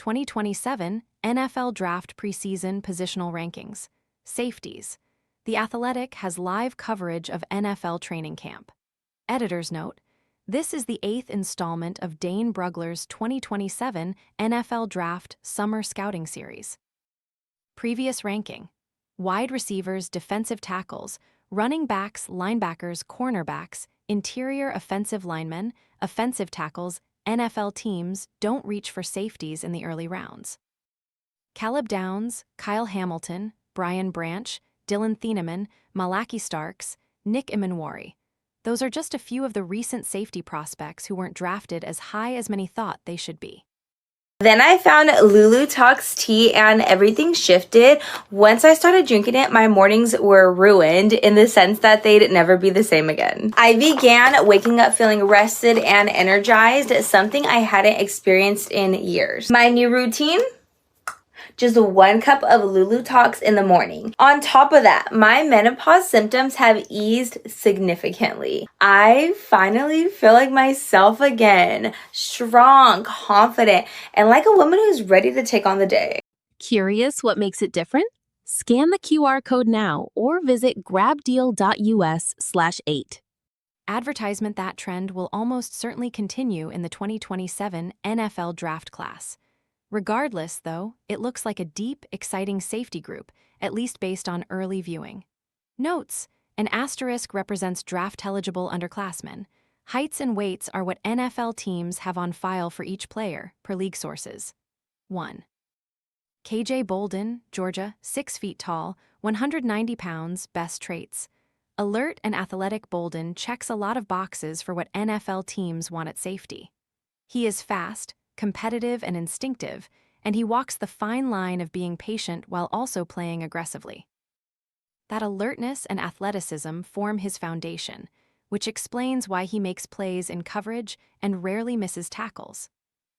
2027 NFL Draft preseason positional rankings. Safeties. The Athletic has live coverage of NFL training camp. Editor's note: this is the 8th installment of Dane Brugler's 2027 NFL Draft Summer Scouting Series. Previous ranking: wide receivers, defensive tackles, running backs, linebackers, cornerbacks, interior offensive linemen, offensive tackles. NFL teams don't reach for safeties in the early rounds. Caleb Downs, Kyle Hamilton, Brian Branch, Dillon Thieneman, Malaki Starks, Nick Emmanwori. Those are just a few of the recent safety prospects who weren't drafted as high as many thought they should be. Then I found Lulu Talks tea and everything shifted. Once I started drinking it, my mornings were ruined in the sense that they'd never be the same again. I began waking up feeling rested and energized, something I hadn't experienced in years. My new routine? Just 1 cup of Lulu Talks in the morning. On top of that, my menopause symptoms have eased significantly. I finally feel like myself again, strong, confident, and like a woman who's ready to take on the day. Curious what makes it different? Scan the QR code now or visit grabdeal.us/8. Advertisement: that trend will almost certainly continue in the 2027 NFL Draft class. Regardless, though, it looks like a deep, exciting safety group, at least based on early viewing. Notes: an asterisk represents draft-eligible underclassmen. Heights and weights are what NFL teams have on file for each player, per league sources. 1. KJ Bolden, Georgia, 6 feet tall, 190 pounds, best traits. Alert and athletic, Bolden checks a lot of boxes for what NFL teams want at safety. He is fast, competitive, and instinctive, and he walks the fine line of being patient while also playing aggressively. That alertness and athleticism form his foundation, which explains why he makes plays in coverage and rarely misses tackles.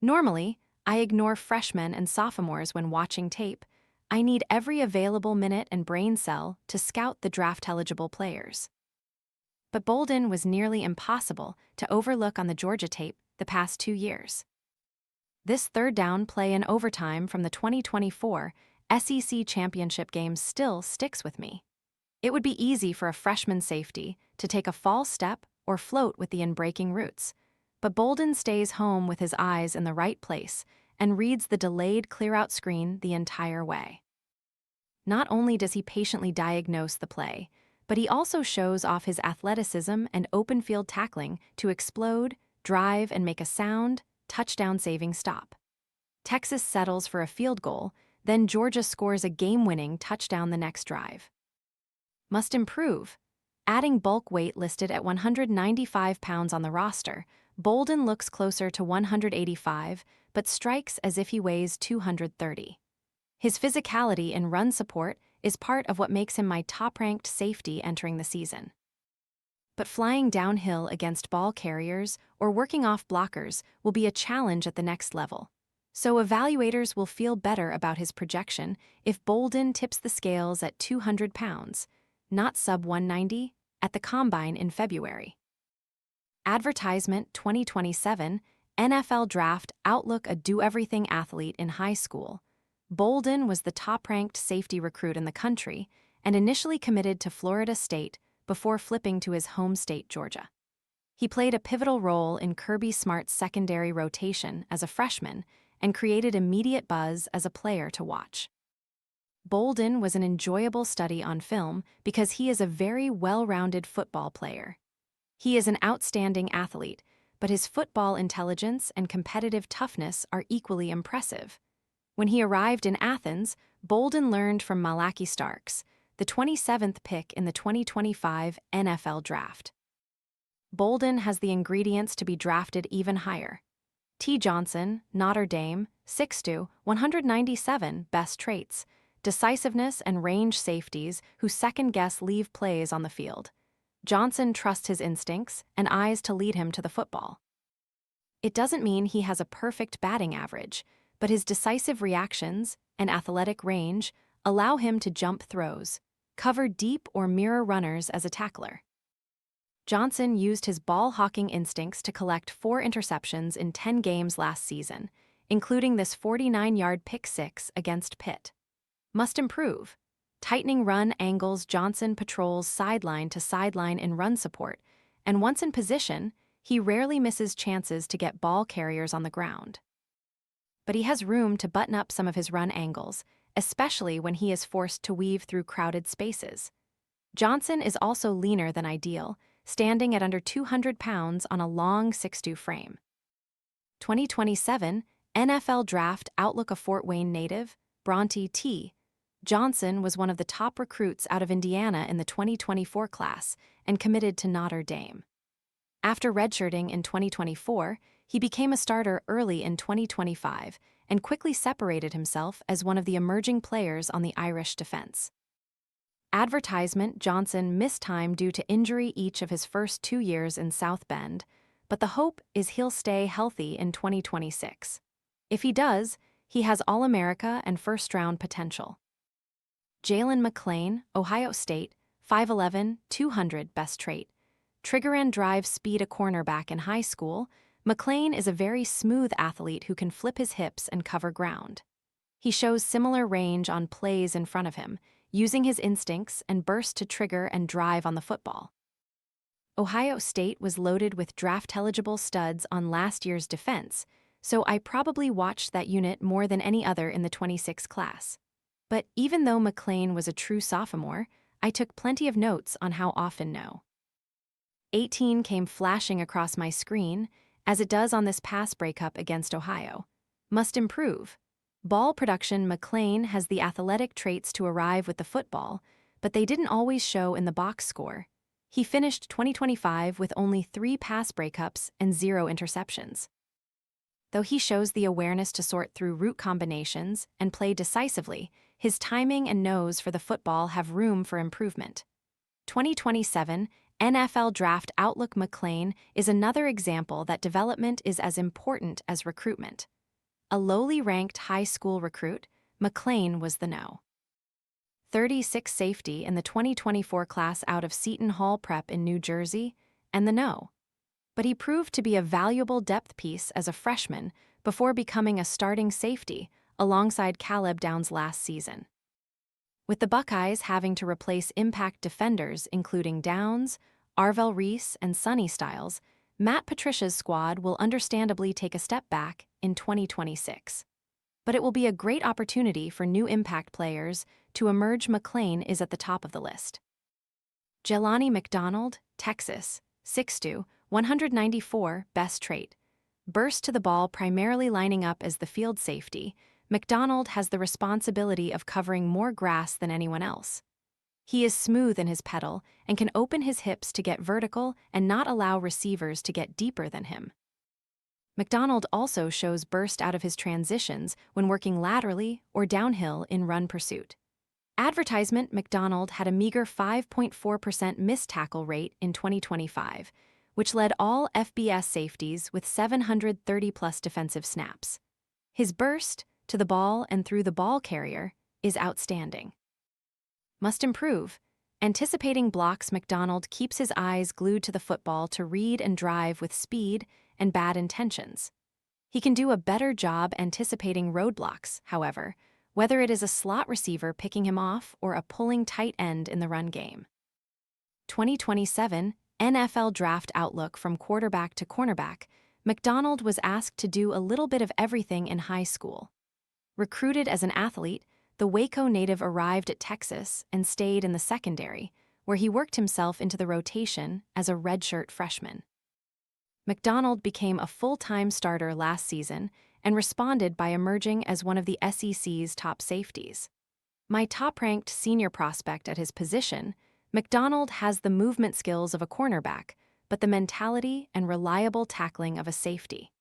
Normally, I ignore freshmen and sophomores when watching tape. I need every available minute and brain cell to scout the draft-eligible players. But Bolden was nearly impossible to overlook on the Georgia tape the past 2 years. This third down play in overtime from the 2024 SEC championship game still sticks with me. It would be easy for a freshman safety to take a false step or float with the in-breaking routes, but Bolden stays home with his eyes in the right place and reads the delayed clear-out screen the entire way. Not only does he patiently diagnose the play, but he also shows off his athleticism and open-field tackling to explode, drive, and make a sound, touchdown-saving stop. Texas settles for a field goal, then Georgia scores a game-winning touchdown the next drive. Must improve. Adding bulk weight listed at 195 pounds on the roster, Bolden looks closer to 185, but strikes as if he weighs 230. His physicality in run support is part of what makes him my top-ranked safety entering the season. But flying downhill against ball carriers or working off blockers will be a challenge at the next level. So evaluators will feel better about his projection if Bolden tips the scales at 200 pounds, not sub-190, at the Combine in February. Advertisement: 2027 NFL Draft Outlook: a do-everything athlete in high school. Bolden was the top-ranked safety recruit in the country and initially committed to Florida State before flipping to his home state, Georgia. He played a pivotal role in Kirby Smart's secondary rotation as a freshman and created immediate buzz as a player to watch. Bolden was an enjoyable study on film because he is a very well-rounded football player. He is an outstanding athlete, but his football intelligence and competitive toughness are equally impressive. When he arrived in Athens, Bolden learned from Malaki Starks, the 27th pick in the 2025 NFL Draft. Bolden has the ingredients to be drafted even higher. T. Johnson, Notre Dame, 6'2", 197, best traits: decisiveness and range safeties who second-guess leave plays on the field. Johnson trusts his instincts and eyes to lead him to the football. It doesn't mean he has a perfect batting average, but his decisive reactions and athletic range allow him to jump throws, cover deep or mirror runners as a tackler. Johnson used his ball-hawking instincts to collect 4 interceptions in 10 games last season, including this 49-yard pick six against Pitt. Must improve. Tightening run angles, Johnson patrols sideline to sideline in run support, and once in position, he rarely misses chances to get ball carriers on the ground. But he has room to button up some of his run angles, especially when he is forced to weave through crowded spaces. Johnson is also leaner than ideal, standing at under 200 pounds on a long 6'2" frame. 2027 NFL Draft Outlook. A Fort Wayne native, Bronte T. Johnson was one of the top recruits out of Indiana in the 2024 class and committed to Notre Dame. After redshirting in 2024, he became a starter early in 2025 and quickly separated himself as one of the emerging players on the Irish defense. Advertisement. Johnson missed time due to injury each of his first 2 years in South Bend, but the hope is he'll stay healthy in 2026. If he does, he has All-America and first-round potential. Jalen McClain, Ohio State, 5'11", 200 best trait. Trigger and drive speed. A cornerback in high school, McClain is a very smooth athlete who can flip his hips and cover ground. He shows similar range on plays in front of him, using his instincts and burst to trigger and drive on the football. Ohio State was loaded with draft-eligible studs on last year's defense, so I probably watched that unit more than any other in the 26 class. But even though McClain was a true sophomore, I took plenty of notes on how often no. 18 came flashing across my screen, as it does on this pass breakup against Ohio. Must improve. Ball production. McClain has the athletic traits to arrive with the football, but they didn't always show in the box score. He finished 2025 with only 3 pass breakups and 0 interceptions. Though he shows the awareness to sort through route combinations and play decisively, his timing and nose for the football have room for improvement. 2027 NFL Draft Outlook. McClain is another example that development is as important as recruitment. A lowly ranked high school recruit, McClain was the no. 36 safety in the 2024 class out of Seton Hall Prep in New Jersey, and the no. But he proved to be a valuable depth piece as a freshman before becoming a starting safety alongside Caleb Downs last season. With the Buckeyes having to replace impact defenders including Downs, Arvell Reese, and Sonny Styles, Matt Patricia's squad will understandably take a step back in 2026. But it will be a great opportunity for new impact players to emerge. McClain is at the top of the list. Jelani McDonald, Texas, 6'2", 194 best trait. Burst to the ball, primarily lining up as the field safety, McDonald has the responsibility of covering more grass than anyone else. He is smooth in his pedal and can open his hips to get vertical and not allow receivers to get deeper than him. McDonald also shows burst out of his transitions when working laterally or downhill in run pursuit. Advertisement. McDonald had a meager 5.4% missed tackle rate in 2025, which led all FBS safeties with 730-plus defensive snaps. His burst, to the ball and through the ball carrier, is outstanding. Must improve. Anticipating blocks. McDonald keeps his eyes glued to the football to read and drive with speed and bad intentions. He can do a better job anticipating roadblocks, however, whether it is a slot receiver picking him off or a pulling tight end in the run game. 2027 NFL Draft Outlook. From quarterback to cornerback, McDonald was asked to do a little bit of everything in high school. Recruited as an athlete, the Waco native arrived at Texas and stayed in the secondary, where he worked himself into the rotation as a redshirt freshman. McDonald became a full-time starter last season and responded by emerging as one of the SEC's top safeties. My top-ranked senior prospect at his position, McDonald has the movement skills of a cornerback, but the mentality and reliable tackling of a safety.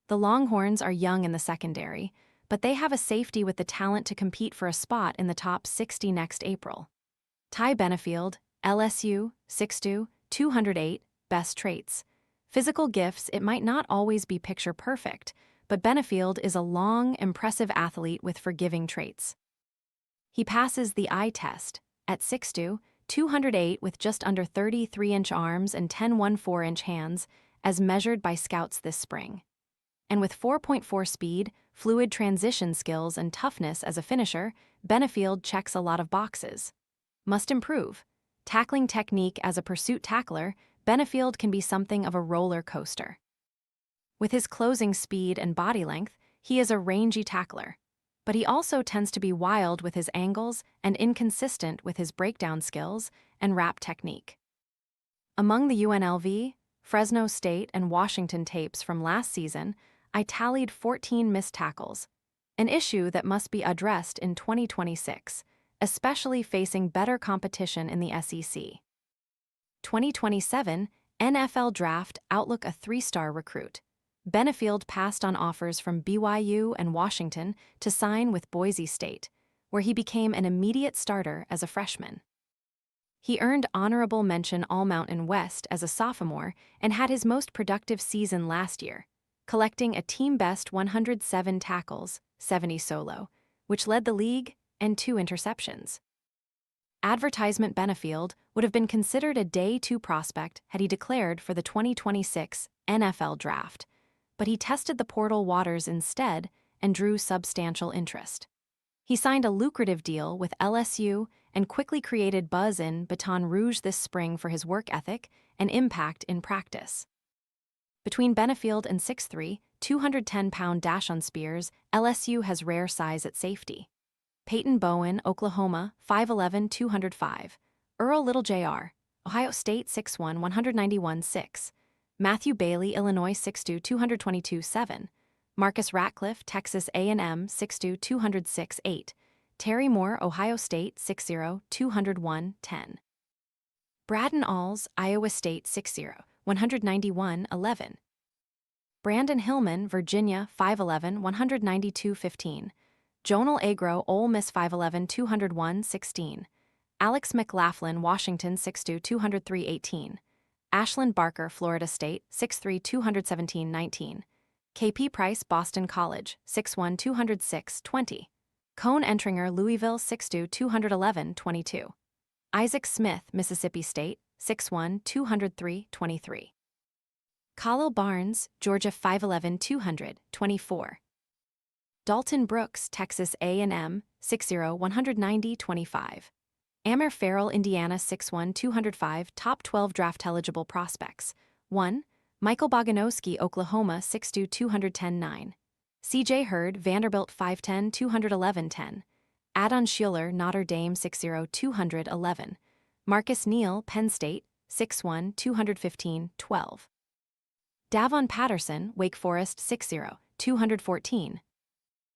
The Longhorns are young in the secondary, but they have a safety with the talent to compete for a spot in the top 60 next April. Ty Benefield, LSU, 6'2", 208, best traits. Physical gifts. It might not always be picture perfect, but Benefield is a long, impressive athlete with forgiving traits. He passes the eye test at 6'2", 208 with just under 33-inch arms and 10 1/4-inch hands, as measured by scouts this spring. and with 4.4 speed, fluid transition skills, and toughness as a finisher, Benefield checks a lot of boxes. Must improve. Tackling technique as a pursuit tackler, Benefield can be something of a roller coaster. With his closing speed and body length, he is a rangy tackler. But he also tends to be wild with his angles and inconsistent with his breakdown skills and wrap technique. Among the UNLV, Fresno State, and Washington tapes from last season, I tallied 14 missed tackles, an issue that must be addressed in 2026, especially facing better competition in the SEC. 2027 NFL Draft Outlook: a 3-star recruit. Benefield passed on offers from BYU and Washington to sign with Boise State, where he became an immediate starter as a freshman. He earned honorable mention All-Mountain West as a sophomore and had his most productive season last year, collecting a team-best 107 tackles, 70 solo, which led the league, and 2 interceptions. Advertisement: Benefield would have been considered a Day 2 prospect had he declared for the 2026 NFL Draft, but he tested the portal waters instead and drew substantial interest. He signed a lucrative deal with LSU and quickly created buzz in Baton Rouge this spring for his work ethic and impact in practice. Between Benefield and 6'3", 210-pound Dashon Spears, LSU has rare size at safety. Peyton Bowen, Oklahoma, 5'11", 205. Earl Little Jr., Ohio State, 6'1", 191-6. Matthew Bailey, Illinois, 6'2", 222-7. Marcus Ratcliffe, Texas A&M, 6'2", 206-8. Terry Moore, Ohio State, 6'0", 201-10. Braden Alls, Iowa State, 6'0", 191-11. Brandon Hillman, Virginia, 5'11", 192-15. Jonal Agro, Ole Miss, 5'11", 201-16. Alex McLaughlin, Washington, 6'2", 203-18. Ashland Barker, Florida State, 6'3", 217-19. KP Price, Boston College, 6'1", 206-20. Cone Entringer, Louisville, 6'2", 211-22. Isaac Smith, Mississippi State, 6'1", 203-23. Khalil Barnes, Georgia, 5'11", 200-24. Dalton Brooks, Texas A&M, 6'0", 190-25. Amir Farrell, Indiana, 6'1", 205. Top 12 draft-eligible prospects. 1. Michael Boganowski, Oklahoma, 6'2", 210-9. C.J. Hurd, Vanderbilt, 5'10", 211-10. Adon Schuler, Notre Dame, 6'0", 211. Marcus Neal, Penn State, 6'1", 215-12. Davon Patterson, Wake Forest, 6'0", 214.